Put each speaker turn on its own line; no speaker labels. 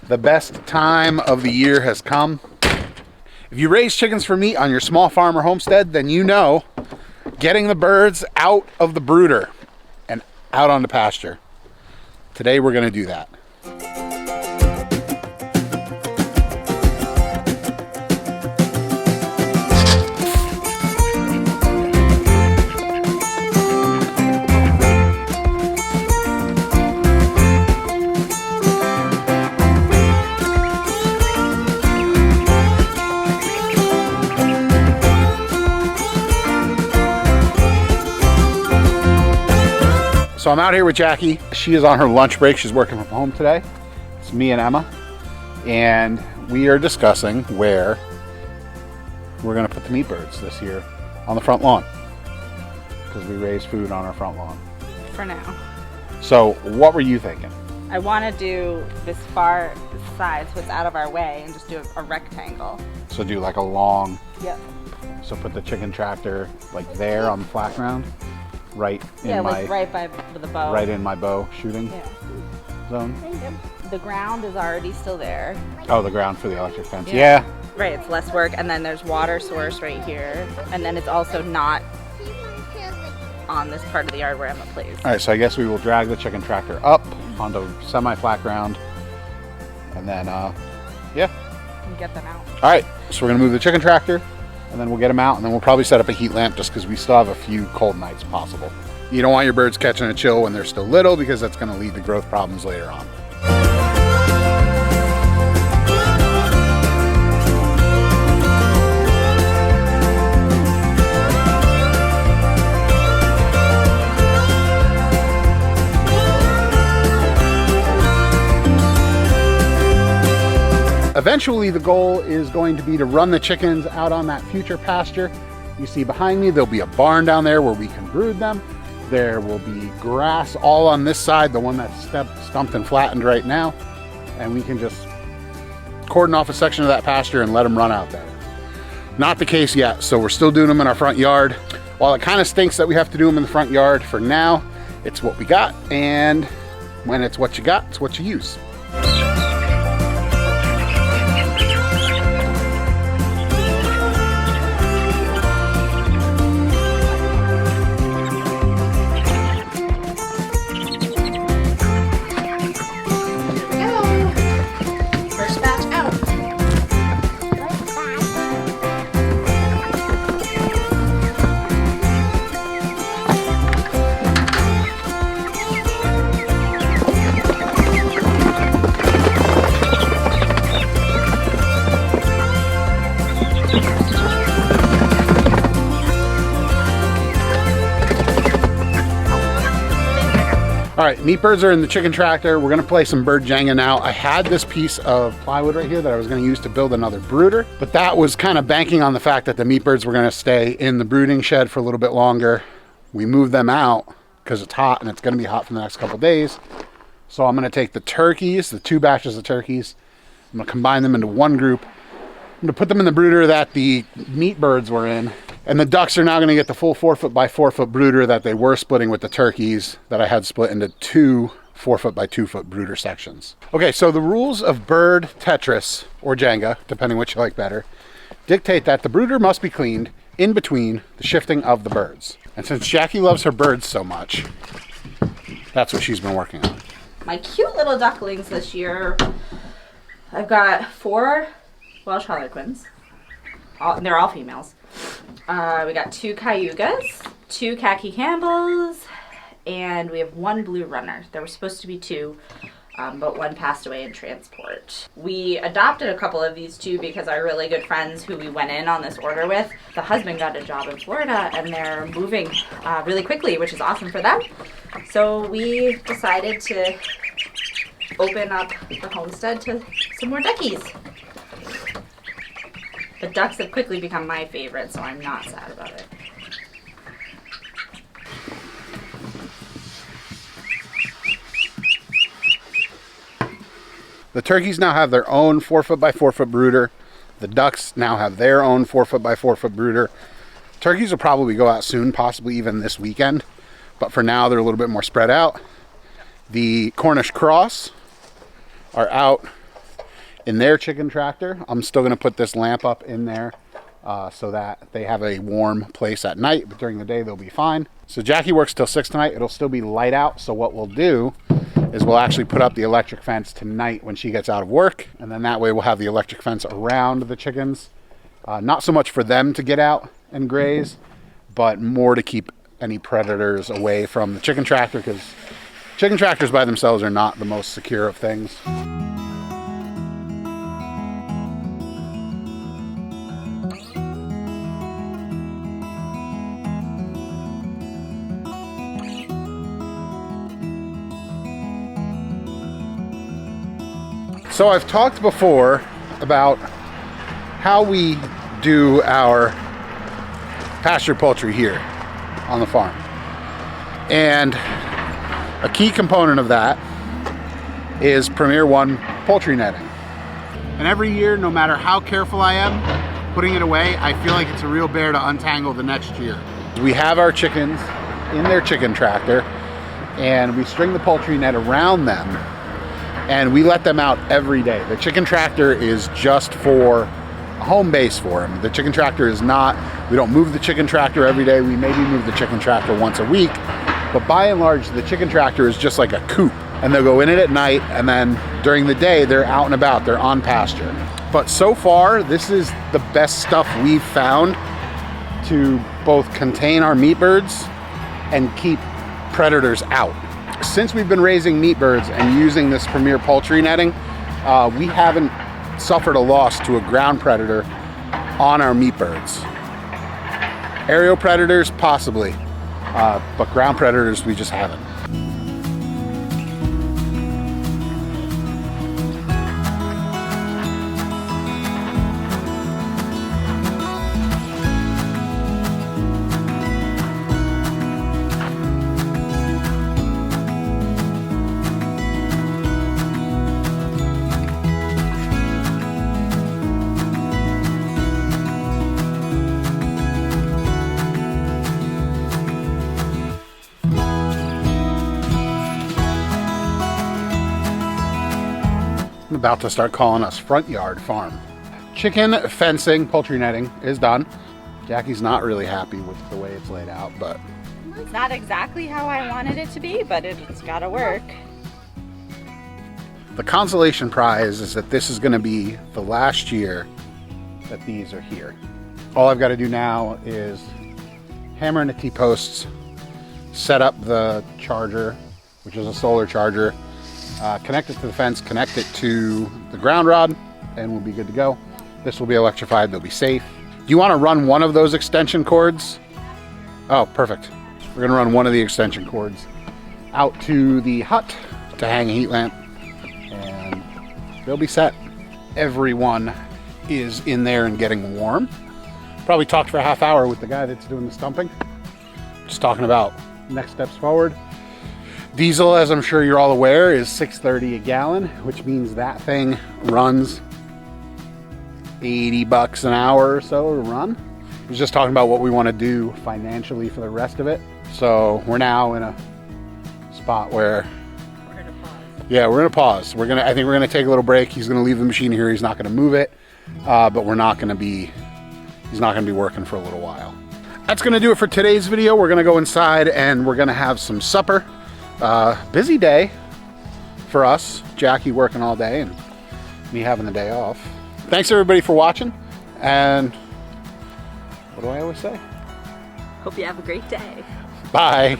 The best time of the year has come. If you raise chickens for meat on your small farm or homestead, then you know getting the birds out of the brooder and out onto pasture. Today we're going to do that. So I'm out here with Jackie. She is on her lunch break. She's working from home today. It's me and Emma. And we are discussing where we're going to put the meat birds this year on the front lawn. Because we raise food on our front lawn.
For now.
So what were you thinking?
I want to do this far side so it's out of our way and just do a rectangle.
So do like a long...
Yep.
So put the chicken tractor like there on the flat ground. Right in
like right by the bow.
Right in my bow shooting zone.
The ground is already still there.
Oh, the ground for the electric fence. Yeah.
Right, it's less work, and then there's water source right here, and then it's also not on this part of the yard where Emma plays.
All right, so I guess we will drag the chicken tractor up onto semi-flat ground, and then
And get them out.
All right, so we're gonna move the chicken tractor. And then we'll get them out, and then we'll probably set up a heat lamp just because we still have a few cold nights possible. You don't want your birds catching a chill when they're still little because that's going to lead to growth problems later on. Eventually, the goal is going to be to run the chickens out on that future pasture. You see behind me, there'll be a barn down there where we can brood them. There will be grass all on this side, the one that's stumped and flattened right now. And we can just cordon off a section of that pasture and let them run out there. Not the case yet, so we're still doing them in our front yard. While it kind of stinks that we have to do them in the front yard, for now, it's what we got. And when it's what you got, it's what you use. All right, meat birds are in the chicken tractor. We're gonna play some bird Jenga now. I had this piece of plywood right here that I was gonna use to build another brooder, but that was kind of banking on the fact that the meat birds were gonna stay in the brooding shed for a little bit longer. We moved them out because it's hot and it's gonna be hot for the next couple days. So I'm gonna take the turkeys, the 2 batches of turkeys, I'm gonna combine them into one group. I'm gonna put them in the brooder that the meat birds were in. And the ducks are now going to get the full 4-foot by 4-foot brooder that they were splitting with the turkeys that I had split into 2 4-foot by 2-foot brooder sections. Okay, so the rules of bird Tetris, or Jenga, depending which you like better, dictate that the brooder must be cleaned in between the shifting of the birds. And since Jackie loves her birds so much, that's what she's been working on.
My cute little ducklings this year, I've got 4 Welsh Harlequins. They're all females. We got 2 Cayugas, 2 Khaki Campbells, and we have 1 blue runner. There were supposed to be 2, but 1 passed away in transport. We adopted a couple of these 2 because our really good friends who we went in on this order with, the husband got a job in Florida and they're moving really quickly, which is awesome for them. So we decided to open up the homestead to some more duckies. The ducks have quickly become my favorite, so I'm not sad about it.
The turkeys now have their own 4-foot by 4-foot brooder. The ducks now have their own 4-foot by 4-foot brooder. Turkeys will probably go out soon, possibly even this weekend. But for now, they're a little bit more spread out. The Cornish cross are out in their chicken tractor. I'm still going to put this lamp up in there so that they have a warm place at night, but during the day they'll be fine. So Jackie works till 6 tonight. It'll still be light out, so what we'll do is we'll actually put up the electric fence tonight when she gets out of work, and then that way we'll have the electric fence around the chickens. Not so much for them to get out and graze, but more to keep any predators away from the chicken tractor, because chicken tractors by themselves are not the most secure of things. So I've talked before about how we do our pasture poultry here on the farm. And a key component of that is Premier One poultry netting. And every year, no matter how careful I am putting it away, I feel like it's a real bear to untangle the next year. We have our chickens in their chicken tractor, and we string the poultry net around them, and we let them out every day. The chicken tractor is just for a home base for them. The chicken tractor is not, we don't move the chicken tractor every day. We maybe move the chicken tractor once a week, but by and large, the chicken tractor is just like a coop, and they'll go in it at night, and then during the day, they're out and about, they're on pasture. But so far, this is the best stuff we've found to both contain our meat birds and keep predators out. Since we've been raising meat birds and using this Premier poultry netting, we haven't suffered a loss to a ground predator on our meat birds. Aerial predators, possibly, but ground predators, we just haven't. About to start calling us front yard farm. Chicken fencing, poultry netting is done. Jackie's not really happy with the way it's laid out, but
It's not exactly how I wanted it to be, but it's gotta work.
the consolation prize is that this is going to be the last year that these are here. All I've got to do now is hammer in the T-posts, set up the charger, which is a solar charger, connect it to the fence, connect it to the ground rod, and we'll be good to go. This will be electrified, they'll be safe. Do you want to run one of those extension cords? Oh, perfect. We're gonna run one of the extension cords out to the hut to hang a heat lamp, and they'll be set. Everyone is in there and getting warm. Probably talked for a half hour with the guy that's doing the stumping. Just talking about next steps forward. Diesel, as I'm sure you're all aware, is $6.30 a gallon, which means that thing runs $80 an hour or so to run. I was just talking about what we want to do financially for the rest of it. So we're now in a spot where
We're gonna pause.
yeah, we're gonna pause. I think we're gonna take a little break. He's gonna leave the machine here. He's not gonna move it, but he's not gonna be working for a little while. That's gonna do it for today's video. We're gonna go inside and we're gonna have some supper. Busy day for us. Jackie working all day and me having the day off. Thanks everybody for watching, and what do I always say?
Hope you have a great day.
Bye.